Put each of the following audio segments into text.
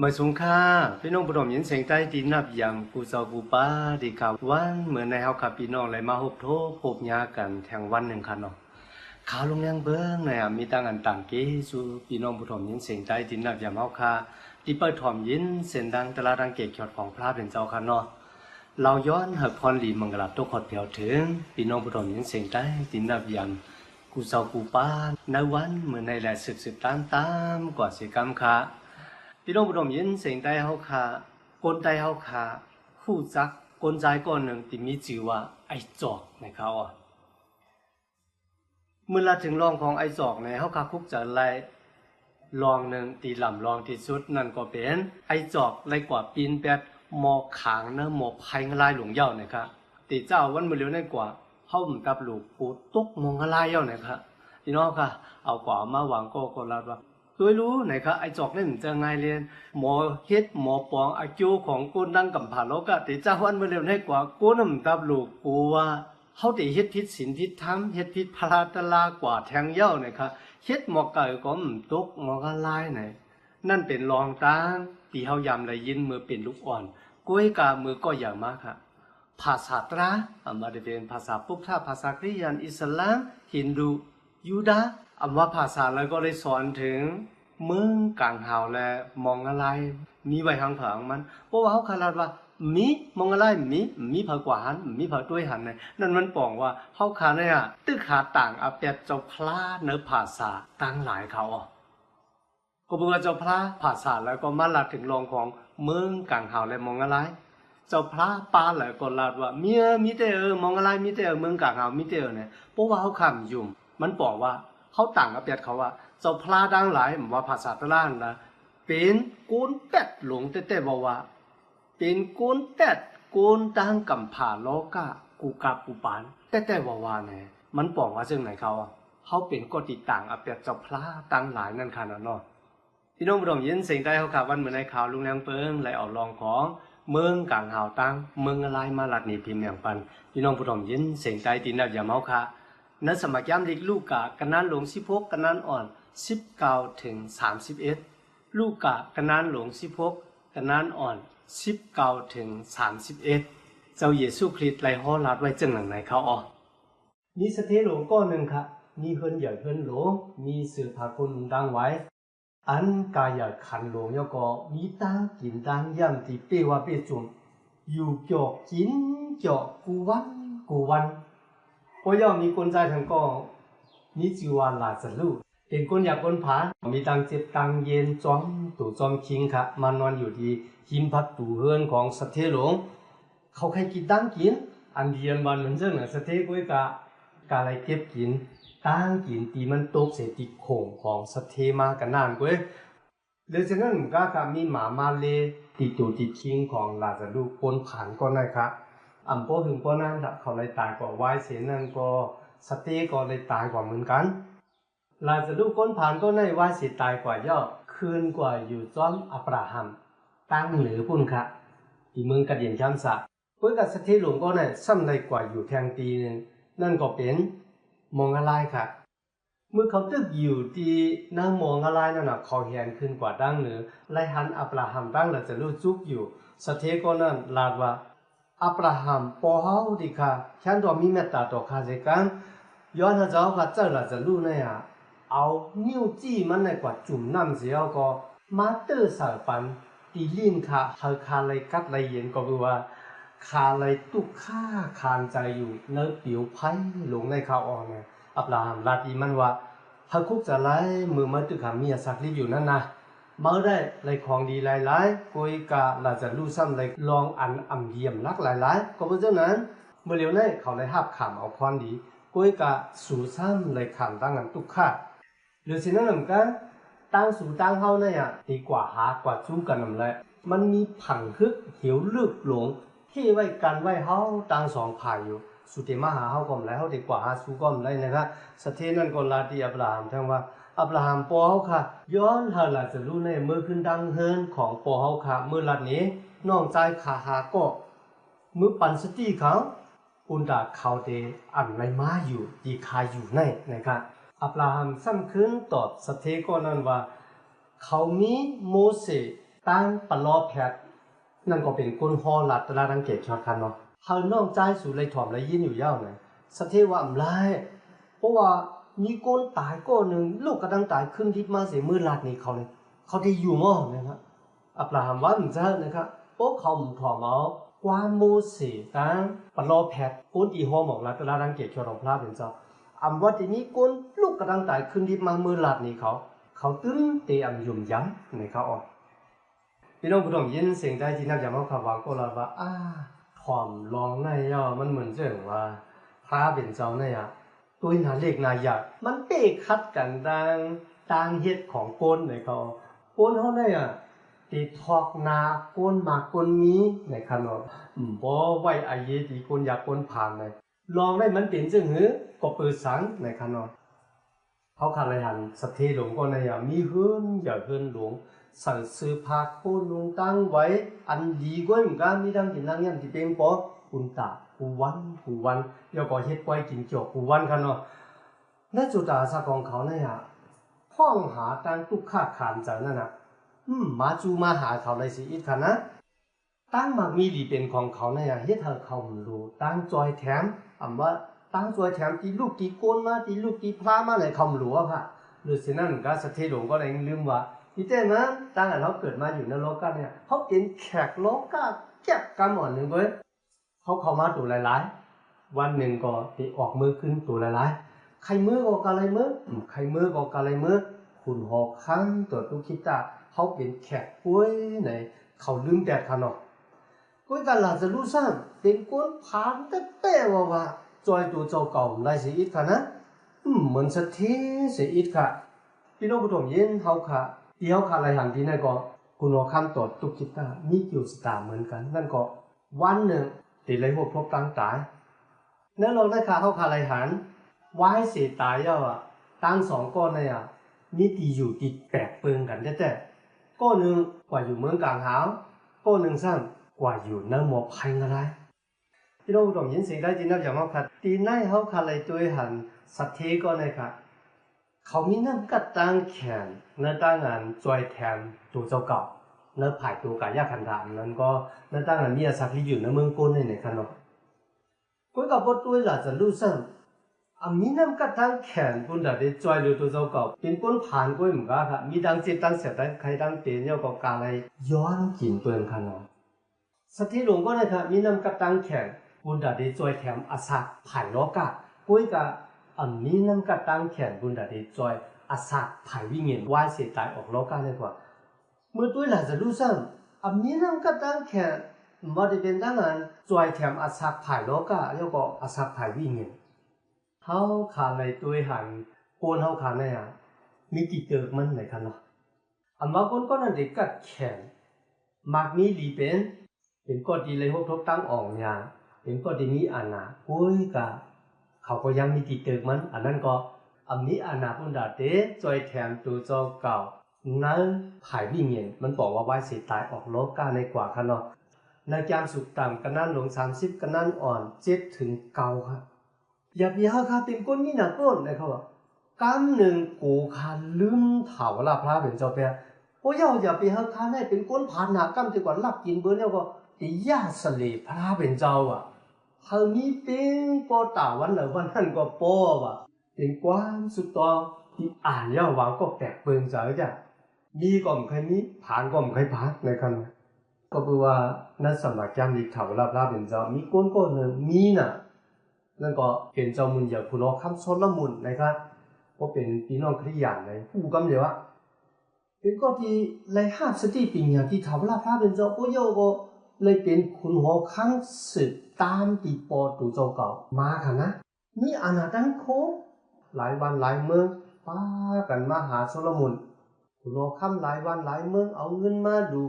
มาสงค่าพี่น้องผู้ดมยินเสียงใต้ดินนับอย่างกูเจ้ากูป้าดีข่าววันเหมือนในเฮาขับพี่น้องเลยมาหบโทษหบยากันแทงวันหนึ่งคันเนาะข่าวลงยังเบิ้งในมีต่างอันต่างเกสู่พี่น้องผู้ดมยินเสียงใต้ดินนับอย่างเฮาคาที่เปิดถ่อมยินเสียงดังตลาดดังเกตเขียดของพระเป็นเจ้าคันเนาะเราย้อนหักพรหลีมังกรตกขอดเพียวถึงพี่น้องผู้ดมยินเสียงใต้ดินนับอย่างกูเจ้ากูป้าในวันเหมือนในแหล่สืบตามกว่าสิกรรมค่ะพี่น้องผู้ชมยินเสียงใต้เฮาค่ะคนใต้เฮาค่ะฮู้จักคนใจก้อนหนึ่งที่มีชื่อว่าไอ้จอกนะครับเมื่อเราถึงรองของไอ้จอกในเฮาค่ะคุกจะไล่รองหนึ่งตีลำรองที่สุดนั่นก็เป็นไอ้จอกไล่กว่าปีนแปดหมอขางนะหมอไผ่ลายหลวงเย่านะครับตีเจ้าวันมื้อเร็วนั่นกว่าเฮากับลูกปูตกมองลายเย่านะครับพี่น้องค่ะเอากว่ามาหวังก็ลาดว่าตัวรู้ไหนครับไอ้จอกนี่มันจะไงเรียนหมอเฮ็ดหมอปองอาจูของกูนั่งกำผ่าโลกะติเจ้าวันเมื่อเร็วให้กว่ากูนำกับลูกกูว่าเขาติเฮ็ดพิษศีลพิษธรรมเฮ็ดพิษพระตลากว่าแทงเย้าไหนครับเฮ็ดหมอไก่ก็มันตกหมอกลายไหนนั่นเป็นรองตางตีเฮายำได้ยินมือเป็นลูกอ่อนกุ้ยกามือก็อย่างมากค่ะภาษาตรามาได้เป็นภาษาพุทธภาษากรีกอิสลามฮินดูยูดาห์ว่าภาษาแล้วก็ได้สอนถึงเมืองกลางหาวและมองอะไรมีไว้ทางผังมันเพราะว่าเขาคาดว่ามีมองอะไรมีผักกว่าหันมีผักด้วยหันนั่นมันปองว่าเขาคาเนี่ยตึกขาต่างอาเปียเจ้าพระเนื้อภาษาต่างหลายเขาก็บอกว่าเจ้าพระภาษาแล้วก็มาลัดถึงรองของเมืองกลางหาวและมองอะไรเจ้าพระป้าแล้วก็ลาดว่ามีแต่มองอะไรมีแต่เมืองกลางหาวมีแต่เนี่ยเพราะว่าเขาคำยุ่มมันบอกว่าเขาต่างกับเปียดเขาว่าเจ้าพระดังหลายว่าภาษาตะล่างนะเป็นกูนแปดหลงแต่บอกว่าเป็นกูนแปดกูนดังกำผ่าโลกะกูกาปูปานแต่ว่าเนี่ยมันบอกว่าซึ่งไหนเขาเป็นก็ติดต่างกับเปียดเจ้าพระดังหลายนั่นค่ะเนาะพี่น้องผู้ชมยินเสียงใต้เขาข่าววันเหมือนในข่าวลุงแรงเปิ้งไหลออกรองของเมืองกลางหาวตังเมืองอะไรมาลัดนี่พิมพ์อย่างปันพี่น้องผู้ชมยินเสียงใต้ตีนแบบอย่าเมาค่ะนักสมัครย้ำเด็กลูกกะกันนั้นหลง16กันนั้นอ่อน19ถึง31ลูกกะกันนั้นหลง16กันนั้นอ่อน19ถึง31เจ้าเยซูคริสต์ไล่ฮอลัดไว้จังหลังไหนเขามีสเทหลงก้อนหนึ่งค่ะมีเพิ่นใหญ่เพิ่นหลงมีสื่อพาคนดังไว้อันกายขันหลงยก็มีตั้งกินตั้งย่ำที่เปว่าเปจุ่มอยู่เจาะกินเจาะกูวันพอย่อมีคนใจทั้งก็มีชื่อว่าลาซารุเป็นคนอยากคนผามีตังเจ็บตังเย็นจอมตู่จอมคิงค่ะมานอนอยู่ที่หิมพัดตู่เฮือนของสเทหลงเขาใครกินตั้งกินอันเดียนวันเหมือนเจ้าหน่ะสเทกุ้ยกะอะไรเก็บกินตั้งกินตีมันตกเสติโข่งของสเทมากันนานกุ้ยเดี๋ยวฉะนั้นก็มีหมามาเลติดตู่ติดคิงของลาซารุคนผ่านก็ได้ค่ะอันพอถึงพอนั้นเขาเลยตายกว่าไว้เสียนั่นก็สเตก็เลยตายกว่าเหมือนกันลาซารุก้นผ่านก็ในไว้เสียตายกว่าย่อคืนกว่าอยู่จอมอับราฮัมตั้งหรือพุ่นค่ะที่เมืองกระเดียนช้ำสะเพื่อกับสเตหลวงก็ในซ้ำในกว่าอยู่แทงตีนึงนั่นก็เป็นมองอะไรค่ะเมื่อเขาตึกอยู่ที่นั่งมองอะไรนั่นน่ะเขาเห็นขึ้นกว่าดังหรือไล่หันอับราฮัมตั้งลาซารุจุกอยู่สเตก็นั่นลาดว่าอับราฮัมพอเขาดีค่ะฉันตัวมีเมตตาต่อข้าเสียกันย้อนเจ้าข้าเจ้าลาจะรู้เนี่ยเอานิ้วจี้มันในกว่าจุ่มน้ำเสียก็มาเตอร์สายปันตีลิ้นค่ะคาเลยกัดเลยเย็นก็คือว่าคาเลยตุกข้าคานใจอยู่เนื้อผิวไผ่หลงในข้าวอ่อนเนี่ยอับราฮัมลาดีมันว่าเขาคุกจะไล่มือมาตึกขามีสักลิบอยู่นั่นนะเมื่อได้เลยของดีหลายๆกุยกะลาจะรู้ซ้ำเลยลองอันอ่ำเยี่ยมรักหลายๆก็เพราะฉะนั้นเมื่อเร็วนี้เขาเลยหับขำเอาพรดีกุยกะสู่ซ้ำเลยขำตั้งกันตุกข้าหรือสิ่งนั้นเหมือนกันตั้งสู่ตั้งเขาเนี่ยดีกว่าหากว่าจู้กันนั่นแหละมันมีผังฮึกเหี่ยวลึกหลงที่ไว้กันไว้เขาตั้งสองผ่ายอยู่สุดที่มาหาเขาก็ไม่เขาดีกว่าหาสู้ก็ไม่นะครับสเทนั่นก็ลาดีอับราฮัมทั้งว่าอับราฮัมปอเขาค่ะย้อนหาลาจะรู้ในเมื่อขึ้นดังเฮินของปอเขาค่ะเมื่อลัดนี้น้องใจขาหาก็มือปันสติเขาอุนดาเขาเดอันไม่มาอยู่ดีคาอยู่ในนะครับอับราฮัมซ้ำขึ้นตอบสเทก็นั่นว่าเขามีโมเสส ตั้งปลอแพทนั่นก็เป็นก้นฮอลัดตลาดังเกตช็อตคันเนาะเฮาน้องใจสู่เลยถ่อมเลยยินอยู่ยาวเนี่ยสะเทว่าอำไรเพราะว่ามีก้นตายก้นหนึ่งลูกกระดังตายขึ้นทิศมาเสียมือลัดนี่เขาเนี่ยเขาได้อยู่มั่นะครับอับราฮัมว่าเหมือนเจ้านะครับโป๊เขาถ่อมเอาความโมเสตั้งปลอแพทก้นอีฮอหมอกลัดตลาดังเกตช็อตของพระเป็นเจ้าอำว่าที่นี้ก้นลูกกระดังตายขึ้นทิศมามือลัดนี่เขาตื้นเตะอำยุ่มย้ำในเขาออกพี่น้องผู้ชมยินเสียงได้ที่นักจำเอาข่าววางก็เราว่าถ่อมลองในย่อมันเหมือนเรื่องว่าพระเป็นเจ้าเนี่ยตัวหนาเล็กนายะมันเตะคัดกันต่างเฮ็ดของก้นในเขาก้นเขาเนี่ยตีทอกนาก้นหมากก้นมีในขนมบ่ไว้อายุที่ก้นอยากก้นผ่านเลยลองได้มันเป็นจึงหือก็เปิดสังในขนมเขาขาดอะไรหันสถีหลวงก็ในมีเฮือนอย่าเฮือนหลวงสั่งซื้อพาโคนลงตั้งไว้อันดีกว่าเหมือนกันมีดังกินดังยันที่เป็นปอคุณตากูวันเดี๋ยวก็เฮ็ดไว้กินเกี่ยวกูวันกันเนาะในจุดอาสาของเขาเนี่ยห้องหาตั้งตุกข้าขานจากนั่นน่ะมาจูมาหาเขาเลยสิอีกค่ะนะตั้งมักมีหลีเป็นของเขาเนี่ยเฮ็ดให้เขารู้ตั้งจอยแถมว่าตั้งจอยแถมที่ลูกที่โกนมาที่ลูกที่พลามาเลยเขารู้ว่าหรือสินั่นก็สถีหลวงก็เลยลืมว่าที่แต่นั้นตั้งแต่เราเกิดมาอยู่ในโลกเนี่ยเขาเป็นแขกโลกแก็บกันหมดหนึ่งเว้ยเขาเข้ามาตัวหลายๆวันหนึ่งก็ติออกมือขึ้นตัวหลายๆใครมือก็กะไรมือใครมือก็กะไรมือคุณหอกครั้งตัวตุคิตาเขาเป็นแขกกุ้ยไหนเขาลืมแดดขนาดกุ้ยกันหลังจะรู้ซ้ำเป็นก้นผ่านแต่แป้ว่าจอยตัวเจ้าเก่าไรเสียอีกค่ะนะเหมือนสะเทเสียอีกค่ะพี่น้องผู้ชมยินเขาค่ะที่เขาขาดอะไรหันที่นั่นก็คุณเอาคำตอบตุกิตามีกิวสตาเหมือนกันนั่นก็วันหนึ่งติดเลยพวกพบตั้งตายนั่นเราได้ขาเขาขาดอะไรหันไว้เสียตายแล้วตั้งสองก้อนเนี่ยมีตีอยู่ติดแปลกเปิงกันแต่ก้อนหนึ่งกว่าอยู่เมืองกลางหาวก้อนหนึ่งสั้นกว่าอยู่น้ำหมอกพังอะไรพี่น้องผู้ชมยินสิ่งได้จริงนะอย่างว่าค่ะตีนั่นเขาขาดอะไรตัวหันสัตเทก็เลยค่ะเขามีน้ำกัดตั้งแขนในตั้งงานจอยแทนตัวเจ้าเก่าในผ่ายตัวกายคันธานนั้นก็ในตั้งงานมีอาศัยที่อยู่ในเมืองก้นในขนมก้นกับบทตัวหลักจะรู้ซ้ำมีน้ำกัดตั้งแขนคุณดาได้จอยหรือตัวเจ้าเก่าเป็นก้นผ่านก้นเหมือนกันค่ะมีดังเจ็บดังเสียดังใครดังเตียนเยาก็การอะไรย้อนกินเปลืองขนมสถิหลวงก็เลยค่ะมีน้ำกัดตั้งแขนคุณดาได้จอยแถมอาศัยผ่ายโลกาก้นกับมีน้ำกัดตั้งแขนคุณดาได้จอยอาศัยผ่ายวิ่งเงินว่ายเสียตายออกโลกาเลยกว่าเมื่อตัวหลักจะรู้ซ้ำมีน้ำกัดตั้งแขนว่าจะเป็นตั้งงานจอยแถมอาศัยผ่ายโลกาแล้วก็อาศัยผ่ายวิ่งเงินเขาขาในตัวหันโกนเขาขาในมีกี่เกิดมันไหนกันเนาะว่าคนก็นั่นเด็กกัดแขนมากมีหลีเป็นก็ดีเลยพวกทบตั้งอ่องยาเป็นก็ดีนี้กุ้ยกะเขาก็ยังมีกี่เกิดมันอันนั้นก็นี้พุ่นดาเตจอยแถมตัวเจ้าเก่านั้นผ่ายวิ่งเงินมันบอกว่าไว้เสียตายออกโลกาในกว่ากันเนาะในยามสุกต่ำกันนั่นหลง30กันนั่นอ่อน7ถึง9ครับอย่าไปหาค่าเป็นก้นนี่หนักก้นนะครับว่ากำหนึ่งกูคันลืมเถาละพระเป็นเจ้าเปียโอ้ยอย่าไปหาค่าให้เป็นก้นผ่านหนักกำดีกว่าลักกินเบอร์เนี่ยก็ตีย่าสลีพระเป็นเจ้าเฮามีเป็นปอตาวันเหลือวันนั้นก็ปอเป็นความสุดตองที่อ่านแล้ววางก็แปลกเปิงเจอจ้ะมีก็ไม่เคยมีผ่านก็ไม่เคยผ่านในคำก็คือว่านั่นสมัครจำดีเถาละพระเป็นเจ้ามีก้นก็หนึ่งมีน่ะนั่นก็เป็นเจ้ามุนอย่างคุณน้องคำชนละมุนนะครับก็เป็นพี่น้องคริยานในผู้กำเดียวเป็นก็ที่ไรห้าสติปิญญาที่ถาวรพระเป็นเจ้าโอ้ยก็เลยเป็นคุณหัวคำสืบตามตีปอตัวเจ้าเก่ามาค่ะนะมีอาณาจักรโคหลายวันหลายเมืองป้ากันมาหาโซโลมุนคุณหัวคำหลายวันหลายเมืองเอาเงินมาดู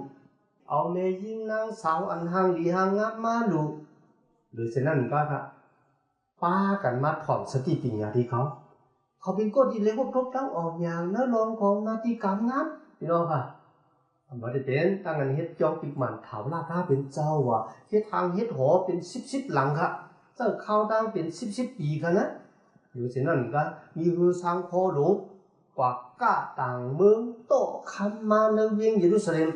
เอาเมยิงนางสาวอันห่างดีห่างงับมาดูหรือเช่นนั้นก็ค่ะป้ากันมาถ่อมสติปิญญาที่เขาเป็นก้อนที่เรียกว่าครบทั้งออกอย่างเนื้อรองของนาทีการงานพี่น้องค่ะบ่ได้เป็นตั้งอันเฮ็ดจองปิกมันถาวราพระเป็นเจ้าเฮ็ดทางเฮ็ดหอเป็น10หลังค่ะเจ้าเข้าตั้งเป็น10ปีค่ะนะอยู่เช่นนั้นก็มีฮือสร้างพอหลวงกว่าก้าต่างเมืองโตคำมาในเวียงเยรูซาเล็ม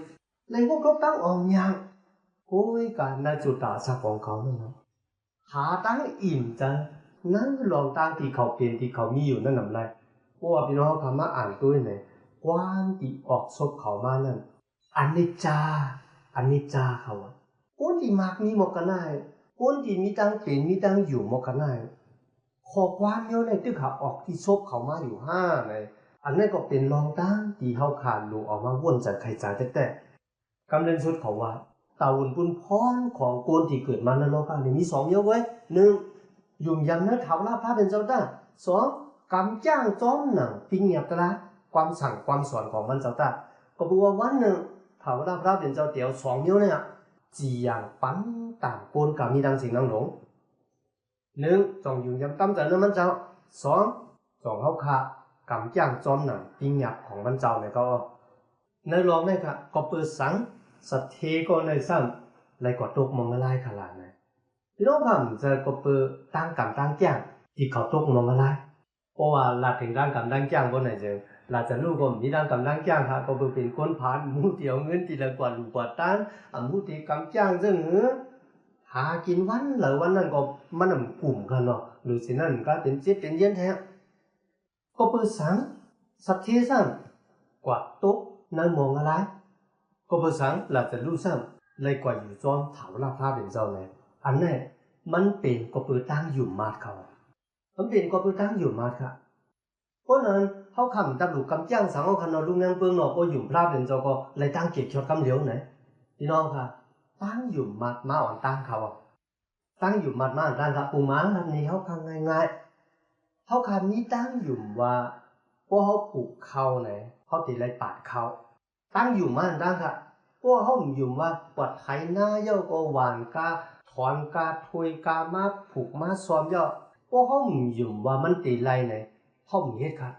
เลยพวกเขาตั้งออกอย่างโอ้ยการในจุดตาสักของเขานั่นเนาะหาตั้งอิ่มจังนั่นลองตั้งที่เขาเป็นที่เขามีอยู่นั่นนำไรเพราะว่าพี่น้องเขามาอ่านด้วยเนี่ยความที่ออกศพเขามานั่นอันนิจจาเขาอะคนที่มากมีหมกกันได้คนที่มีตั้งเป็นมีตั้งอยู่หมกกันได้ขอความเดียวในที่เขาออกที่ศพเขามาอยู่ห้าเลยอันนั้นก็เป็นรองตั้งที่เขาขาดลูกออกมาวนจากไข่จานแต่กำเนิดสุดเขาว่าเต่าอุ่นปุนพรของโกนที่เกิดมาในโลกนี้มีสองเยอะไว้หนึ่งยุ่งยำเนื้อเท้าลาพระเป็นเจ้าต้าสองกำจ้างจ้อมหนังปิ้งเงียบตระความสั่งความสอนของมันเจ้าต้าก็บอกว่าวันหนึ่งเท้าลาพระเป็นเจ้าเตี๋ยวสองเยอะเนี่ยจีอย่างปั้นต่างโกนกับมีดังสิ่งนังหลงหนึ่งจงยุ่งยำตั้มใจเนื้อมันเจ้าสองจงเขาขากำจ้างจ้อมหนังปิ้งเงียบของมันเจ้าเนี่ยก็ในรองเนี่ยค่ะก็เปิดสังสัตเทก็ในซ้ำเลยก็ตกมองอะไรขนาดไหนพี่น้องคำจะก็เปิดตั้งกำตั้งจ้างที่เขาตกมองอะไรเพราะว่าหลักถึงด้านกำตั้งจ้างบนไหนเจอหลักจะรู้ก็มีด้านกำตั้งจ้างค่ะก็เปิดเป็นคนผ่านมูเดียวเงินทีละกว่าลูกกว่าตันมูที่กำจ้างซึ่งหากินวันหรือวันนั้นก็มันกลุ่มกันเนาะหรือสินั่นก็เป็นเจ็บเป็นเย็นแท้ก็เปิดสังสัตเทซ้ำกว่าตกนั่นมองอะไรก็เปิดสังหลักจะรู้ซ้ำเลยกว่าอยู่ซ้อนถาวราพระเป็นเจ้าเนี่ยอันนี้มันเป็นก็เปิดตั้งอยู่มาดเขามันเป็นก็เปิดตั้งอยู่มาดค่ะเพราะนั้นเขาคำตับลูกกำจ้างสังเอาคันนอลุงนางเปิงนอก็อยู่พระเป็นเจ้าก็เลยตั้งเก็บชดกำเหลียวไหนพี่น้องค่ะตั้งอยู่มาดมาอ่อนตั้งเขาตั้งอยู่มาดมาอ่อนตั้งค่ะปูม้าคันนี้เขาคำง่ายๆเขาคำนี้ตั้งอยู่ว่าพวกเขาผูกเขาไหนเขาตีไรปาดเขาตั้งอยู่มาอ่อนตั้งค่ะพวกเขาอยู่ว่าปวดไถหน้าเย่าก็หวานกาถอนกาทุยกามาผูกมาซ้อมเย่าพวกเขาอยู่ว่ามันตีไรไหนเขาเฮ็ดครับ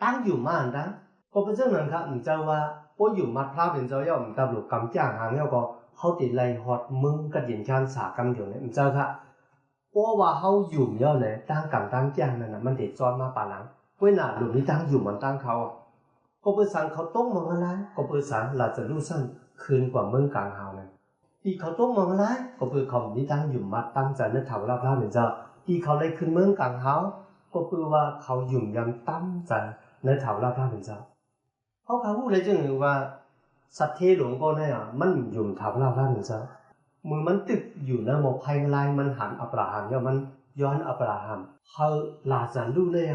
ตั้งอยู่มาอันตั้งก็เป็นเรื่องนั้นครับเจ้าว่าพวกอยู่มาพระเป็นเจ้าเย่าตำรวจกำจ้างหางเย่าก็เขาตีไรหอดมึงกระดิ่งชานสากำเดียวเนี่ยเจ้าค่ะเพราะว่าเขาอยู่เย่าเนี่ยตั้งกำตั้งจ้างนั่นนะมันติดซ้อนมาป่าหลังเว้นหน้าหลุมนี้ตั้งอยู่มันตั้งเขาก็เปิดสังเขาต้มมองอะไรก็เปิดสังหลักจะรู้สั้นคืนกว่าเมืองกลางหาวเนี่ยที่เขาต้มมองอะไรก็เปิดเขานี้ตั้งอยู่มัดตั้งใจในถาวรพระเหมือนเจ้าที่เขาเลยคืนเมืองกลางหาวก็เปิดว่าเขาหยุ่มยำตั้งใจในถาวรพระเหมือนเจ้าเขาพูดเลยจังว่าสัตเทหลวงก็เนี่ยมันหยุ่มถาวรพระเหมือนเจ้ามือมันตึกอยู่ในหมอกไพลายมันหันอับราฮัมเนี่ยมันย้อนอับราฮัมเขาหลาจันรู้เลย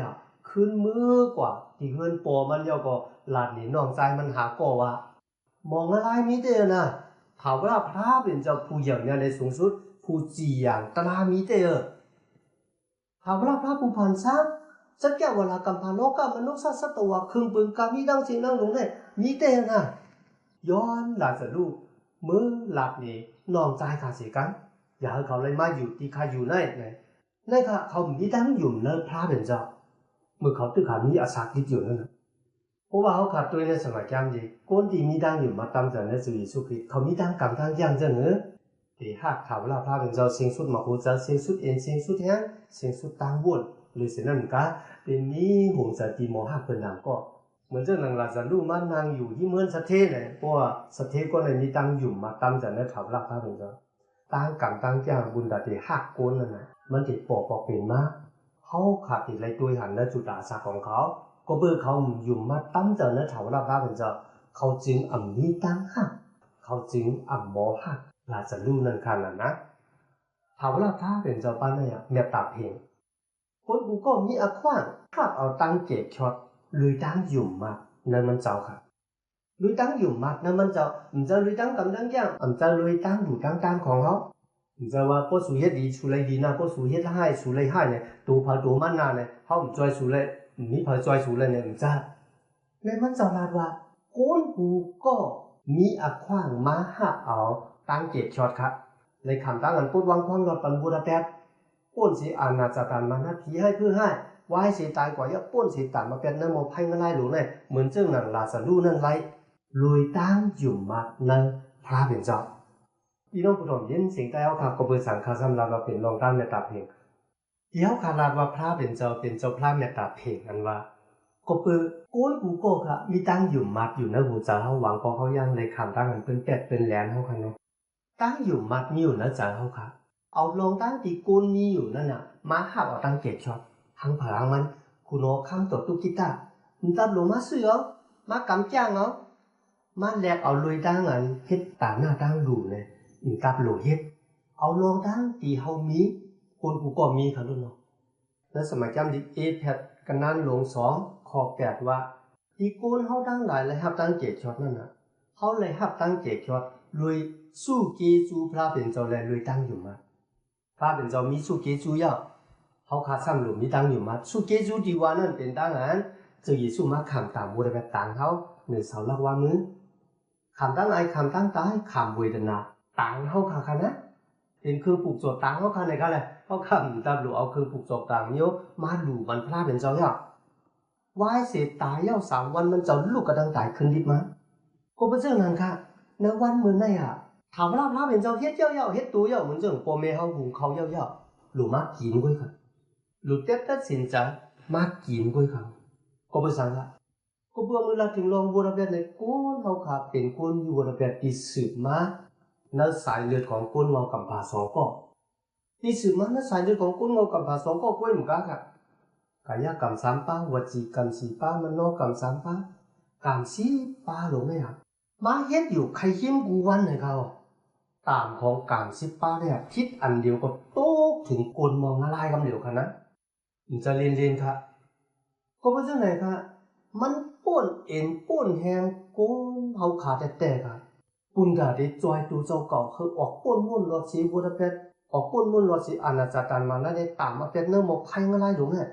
ขึ้นมือกว่าที่เฮือนปอมันย่อก็หลาดหนีน้องใจมันหาก่อว่ามองอะไรมีเด้อนะถามว่าพระเป็นเจ้าผู้อย่างเนี่ยในสูงสุดผู้จีอย่างตรามีเด้อถามว่าพระผู้พันซักสักแก่เวลากำพันโลกมนุษย์สัตว์ว่าครึ่งปืนกามีดังสินั่งลงเนี่ยมีเด้อนะย้อนหลาดจะลูกมือหลาดหนีน้องใจขาดเสียกันอย่าให้เขาเลยมาอยู่ที่ใครอยู่ในค่ะเขามีดังอยู่ในพระเป็นเจ้าเมื่อเขาตึกขามีอาสาคิดอยู่นั่นเพราะว่าเขาขาดตัวในสมัยแก้มดีก้นที่มีดังอยู่มาตามจากในสุริสุขิตเขามีดังกำทางย่างเจ้าเนื้อที่หากถามว่าพระเป็นเจ้าเสียงสุดมาหูจะเสียงสุดเอ็นเสียงสุดแห้งเสียงสุดตังบุญหรือเสียงนั่นก็เป็นนี้หงจะตีโมหะเป็นนางก็เหมือนเจ้าหนังหลักจะรู้มันนางอยู่ที่เมืองสะเทเนี่ยเพราะว่าสะเทก็เลยมีดังอยู่มาตามจากในถามว่าพระเป็นเจ้าตั้งกำตั้งย่างบุญดัดที่หักก้นนั่นนะมันติดปอกเป็นมากเขาขาดติดไรตัวหันและจุดอาสาของเขาก็เบื่อเขาอยู่มาตั้งเจอเนื้อถาวรพระเป็นเจ้าเขาจึงมีตั้งหักเขาจึงโมหักลาจะรู้นั่นขนาดนะถาวรพระเป็นเจ้าป้านเนี่ยเมียตับเพลงคนกูก็มีอาขว้างถ้าเอาตั้งเก็บช็อตลุยตั้งหยุ่มมานั่นมันเจ้าค่ะลุยตั้งหยุ่มมานั่นมันเจ้าลุยตั้งกำตั้งย่างจะลุยตั้งอยู่ตั้งตามของเขาจะว่าพวกสุเฮ็ดดีสุเลยดีนะพวกสุเฮ็ดให้สุเลยให้เนี่ยตัวพาตัวมันนาเนี่ยเขาจอยสุเลยนี่พาจอยสุเลยเนี่ยจ้าเลยมันจะลาดว่าคนกูก็มีอาขว้างมาหักเอาตั้งเก็บช็อตครับเลยคำตั้งกันพูดวางความรอดปันบูดาแป๊บป้นสีอาณาจักรมาหน้าที่ให้เพื่อให้วายสีตายกว่าอย่าป้นสีตัดมาเป็นเนื้อหมูไพ่เงินไล่หลวงเลยเหมือนเจ้าหนังลาสลูนั่นไรลุยตั้งหยุ่มมาในพระเป็นเจ้าพี่น้องผู้ชมยินเสียงแต่เอาค่ะก็เปิดสังฆาสำหรับเราเป็นรองตั้งเมตตาเพลงเดี๋ยวขาลาดว่าพระเป็นเจ้าพระเมตตาเพลงอันว่า ก็เปิดโกนกูก็ค่ะมีตั้งอยู่มัดอยู่นะหูจ่าเฮาหวังก็เขายังเลยขำตั้งกันเป็นแปดเป็นแหลนเฮาค่ะเนาะตั้งอยู่มัดมีอยู่นะจ่าเฮาค่ะเอาลงตั้งตีโกนมีอยู่นั่นน่ะมาหักเอาตั้งเจ็ดช็อตหังผางมันคุณโนข้ามตัวตุกกิตามันตับลงมาเสือมากำจ้างเอามาแลกเอาลุยตั้งอันเฮ็ดตามหน้าตั้งดูเลยมันตับโลเฮ็ดเอาลงตั้งตีเฮามีโกนกูก็มีค่ะรุ่นเนาะแล้วสมัยจำดิเอแพดกันนั้นหลวง2ข้อ8ว่าตีโกนเฮาตั้งหลายเลยฮับตั้งเจ็ดช็อตนั่นน่ะเฮาเลยฮับตั้งเจ็ดช็อตลุยสู้เกจูพระเป็นเจ้าแลลุยตั้งอยู่มาพระเป็นเจ้ามีสู้เกจูยาเฮาคาซ้ำหลุมมีตั้งอยู่มาสู้เกจูดีว่านั่นเป็นตั้งอันเจ้าเยซูมาขำตามบ่ได้ไปต่างเฮาหนึ่งเสาลักว่ามือขำตั้งไอขำตั้งตายขำเวทนาต่างเฮาค่ะนะเป็นคือปลูกโจต่างเฮาค่ะในกันแหละเฮาขำตามหลุเอาคือปลูกโจต่างโยมาหลุมันพระเป็นเจ้ายาวายเสตายยาว3วันมันเจ้าลูกกระดังตายขึ้นดิบมาก็บ่เจ้านั่นค่ะในวันมื้อนั้นอ่ะถามว่าพระเป็นเจ้าเฮ็ดเจ้าเฮ็ดตูเหมือนเจ้าพ่อแม่เฮาหุงข้าวยาวหลุมากินก้อยค่ะหลุเต็ดตัดสินใจมากินก้อยค่ะก็บ่สั่งละก็เบื่อมื้อละถึงลองบ่ระเบียบในก้นเฮาค่ะเป็นก้นอยู่บ่ระเบียบที่สืบมาในสายเลือดของก้นเงากำพา2ก็ที่สืบมาในสายเลือดของก้นเงากำพา2ก็ก้อยเหมือนกันค่ะกายกรรม3ปาวจีกรรม4ปามโนกรรม3ปากรรม4ปาหลงไหมครับมาเฮ็ดอยู่ใครยิ้มกูวันให้เขาตามของกรรม10ปาเนี่ยคิดอันเดียวก็โตถึงกลมองละลายกำเดียวค่ะนะมันจะเรียนค่ะก็เพราะจังไหนค่ะมันป้นเอ็นป้นแหงโกนเฮาขาแต่ค่ะปุ่นกะได้จอยตูเจ้าเก่าคือออกป้นมุ่นรอดสีบูดาเปสต์ออกป้นมุ่นรอดสีอาณาจักรมาแล้วได้ตามมาเป็นเนื้อหมกไผ่ละลายหลงเนี่ย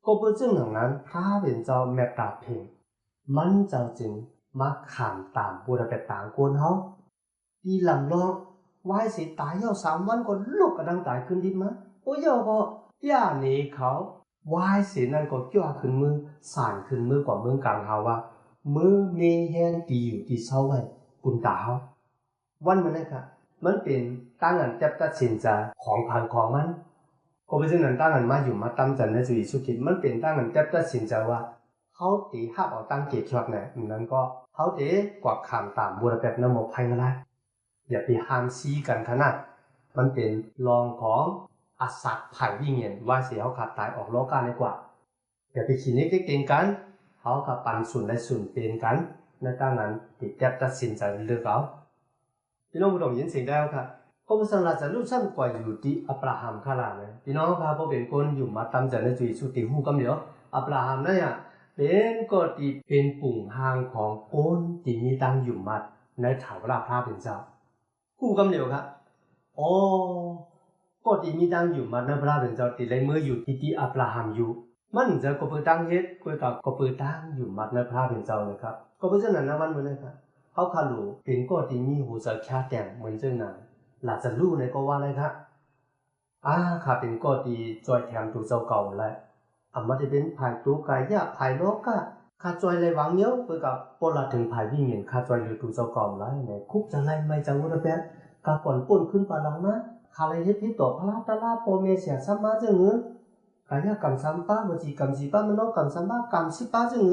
ก็เพื่อซึ่งหนังนั้นพระเป็นเจ้าแม่ตาเพลงมันเจ้าจึงมาขามตามบูดาเปสต์ต่างโกนเฮาดีลำลองวายสิตายยาว3วันก็ลุกกระดังตายขึ้นดินมาโอ้ยก็ย่าหนีเขาวายสินั่นก็จ้าขึ้นมือสานขึ้นมือกว่าเมืองกลางเฮาว่ามือเมแฮงดีอยู่ที่เศร้าไว้ปุ่นตาเฮาวันมันเลยค่ะมันเป็นตั้งอันจับตัดสินใจของพันของมันก็เป็นซึ่งนั้นตั้งอันมาอยู่มาตั้มจันในจุยสุขิตมันเป็นตั้งอันจับตัดสินใจว่าเขาตีหับเอาตั้งเกตช็อตเนี่ยนั้นก็เขาตีกว่าขามตามบูรแปดนโมภัยอะไรอย่าไปห้ามซีกันขนาดมันเป็นรองของอสัตว์ไผ่วิ่งเงินว่าเสียเขาขาดตายออกโลกาดีกว่าอย่าไปขีดนี้เก่งกันเขากับปันส่วนได้ส่วนเป็นกันในตั้งนั้นติดจับตัดสินใจเลือกเอาพี่น้องผู้ชมยินเสียงได้ค่ะก็เป็นสังหารจะรู้ชั้นกว่าอยู่ที่อับราฮัมข้าราเลยพี่น้องครับพอเป็นคนอยู่มาตั้มจันในจุยสุติหูกำเดียวอับราฮัมนั่นอ่ะเป็นก็ที่เป็นปุ่งหางของโกนที่มีตั้งอยู่มัดในถาวรพระเป็นเจ้าหูกำเดียวครับอ๋อก็ที่มีตั้งอยู่มัดในพระเป็นเจ้าที่เลยเมื่ออยู่ที่อับราฮัมอยู่มันจะก็เปิดตั้งเฮ็ดก็เปิดตั้งอยู่มัดในพระเป็นเจ้าเลยครับก็เพราะฉะนั้นนะวันเหมือนเลยครับเขาคารูเป็นก็ที่มีหูจะแค่แต่งเหมือนเจ้าหน่ายหลาจะรู้ในก็ว่าอะไรครับข้าเป็นก็ที่จอยแถมตัวเจ้าเก่าเลยมาได้เป็นภายตัวกายยะภายโลกก็ข้าจอยเลยวางเนี้ยเพื่อกับปลาถึงภายวิ่งเงินข้าจอยหรือตัวเจ้าเก่าเลยในคุกจะไล่ไม่จะวุ้นแบบกาก่อนป่นขึ้นปาลังนะข้าเลยเฮ็ดที่ต่อพระตาลาโปเมเสียซ้ำมาจึงกายกรรม3ปาวจีกรรม4ปามโนกรรม3ปากรรม10ปาจึง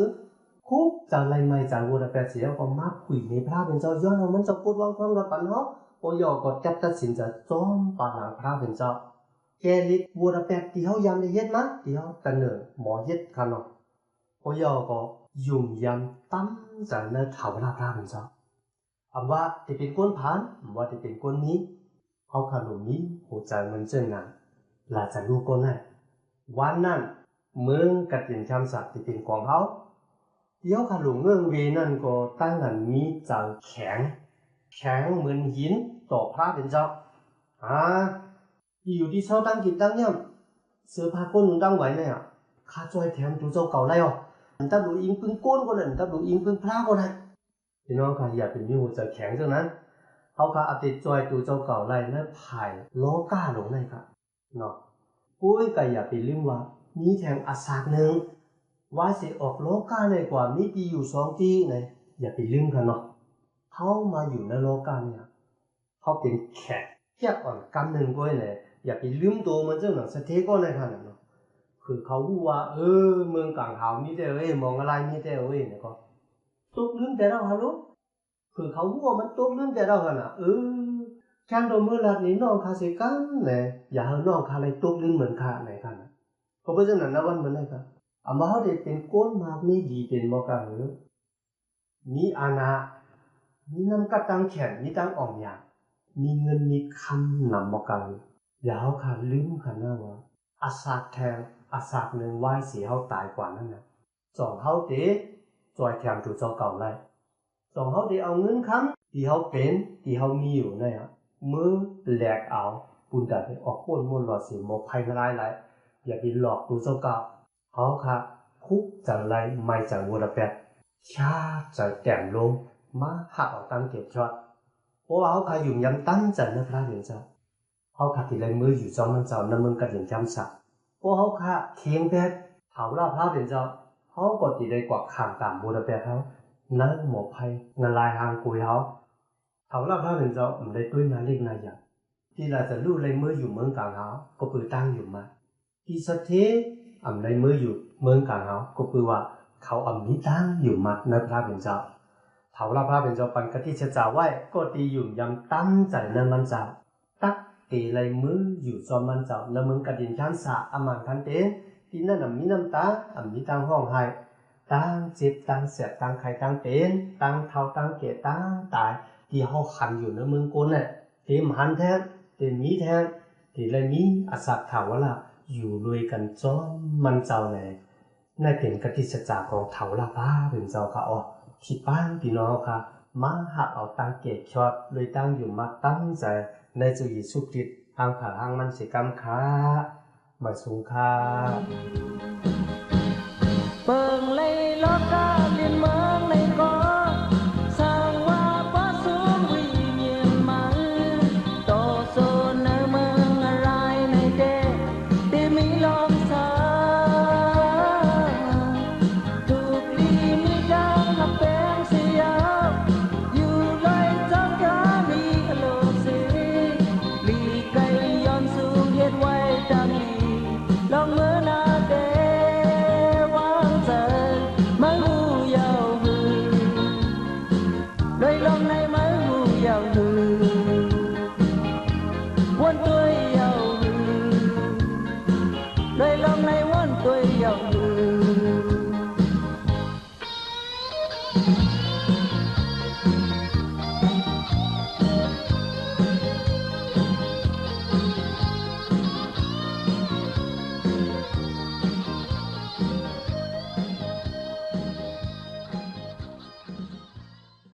คุกจะไล่ไม่จะวุ้นแบบเสียก็มาคุยในพระเป็นเจ้าย้อนมันจะพูดวางความรักปันเฮาโอยก็จับตัดสินจะจ้อมปาลังพระเป็นเจ้าแกลิดวัวระแปดที่เขายำได้เฮ็ดมั้ยที่เขาตะเนินหมอเฮ็ดค่ะเนาะโอยก็ยุ่มยำตั้มจะในถาวรพระเป็นเจ้าว่าที่เป็นก้นผ่านว่าที่เป็นก้นนี้เขาขนมนี้หัวใจมันเจ้านั้นลาจะรู้ก้นให้วันนั้นเมืองกัดยินคำสัตว์ที่เป็นของเขาเดี๋ยวขลุ่มเมืองเวนั่นก็ตั้งกันมีจังแข็งเหมือนหินต่อพระเป็นเจ้าอยู่ที่เช้าตั้งกิจตั้งย่ำเสื้อผ้าก้นหนุนตั้งไว้เนี่ยข้าจอยแถมตัวเจ้าเก่าไรอ่ะถ้าดูอิงพึ่งก้นก็เลยถ้าดูอิงพึ่งพระก็ได้พี่น้องค่ะอย่าเป็นมิวจะแข็งจังนั้นเขาค่ะอติจอยตัวเจ้าเก่าไรและภายล้อก้าหลงในค่ะเนาะปุ้ยก็อย่าไปลืมว่ามีแทงอาสาหนึ่งว่าสิออกล้อก้าในกว่ามีตีอยู่2ตีไหนอย่าไปลืมกันเนาะเขามาอยู่ในล้อก้าเนี่ยเขาเป็นแขกเทียบอ่อนกำหนึ่งก้อยเลยอย่าไปลืมตัวมันเจ้าหนังสเตก็ในขนาดเนาะ คือเขารู้ว่าเมืองกลางเขามีแต่มองอะไรมีแต่เนี่ยก็ตกลืมแต่เราฮะลูกคือเขารู้ว่ามันตกลืมแต่เราหั่นน่ะแค่โดนมือลัดนี้น้องคาสิกันแหละอย่าให้น้องคาอะไรตกลืมเหมือนข้าไหนกันเพราะฉะนั้นนะวันเหมือนไหนครับอามาเฮาได้เป็นก้นมากมีดีเป็นบ่กันหรือมีอาณามีน้ำกัดตังแขนมีตังอ่อมหยางมีเงินมีคำนำบ่กันอย่าเฮาขาลืมคันนะว่าอาสาแทงอาสาหนึ่งไหว้เสียเฮาตายกว่านั้นน่ะสองเฮาเตจอยแถมถูกเจ้าเก่าไล่สองเฮาได้เอาเงินคำที่เฮาเป็นที่เฮามีอยู่นั่นอ่ะมือแหลกเอาปุ่นดัดออกป้นมนต์หลอดสิหมกภัยหลายๆอย่าไปหลอกดูเจ้าเก่าเฮาค่ะคุกจังไรไม่จังวัวละแปดชาจะแต้มลงมาหักเอาตั้งเก็บช็อตเพราะว่าเฮาค่ะอยู่ยังตั้งจันนะพระเดียวเจ้าเฮาค่ะที่ไรมืออยู่จอมมันเจ้านำมึงกระดิ่งจำสักเพราะเฮาค่ะเคียงแปดเฒ่าล่าพระเดียวเจ้าเฮาก็สิได้กว่าข้างตามวัวละแปดเฮานั่งหมอภัยงานลายหางกุยเฮาเฒ่าล่าพระเดียวเจ้าได้ตุ้ยนาเล็กนาใหญ่ที่เราจะรู้ไรมืออยู่เมืองกลางเฮาก็ปือตั้งอยู่มาที่สัทเทในมืออยู่เมืองกลางเฮาก็คือว่าเขามีตั้งอยู่มัดในพระเป็นเจ้าเฒ่าละพระเป็นเจ้าปันกะที่จะจ่าไว้ก็ตีอยู่ยังตั้งใจในมันเจ้าตักตีไรมืออยู่จอมมันเจ้าในเมืองกระดินชั้นสะอมันทันเตที่นั่นมีน้ำตามีตั้งห้องไห้ตั้งเจ็บตั้งเสียตั้งไข่ตั้งเป็นตั้งเท่าตั้งเกศตั้งตายที่เฮาขันอยู่ในเมืองโกนน่ะเต็มหันแท้เต็มมีแท้ที่ไรมีอาศักถาวละอยู่รวยกันจอมมันเจ้าแหละในเป็นกติสจาของเถาละพาเป็นเจ้าค่ะอ๋อคิดบ้างพี่น้องค่ะมาหักเอาตั้งเกตชอดเลยตั้งอยู่มาตั้งใจในจุยิสุกิตทางขาหางมันสิกรรมค่ะมาสูงค่ะเปิงเลยโลกา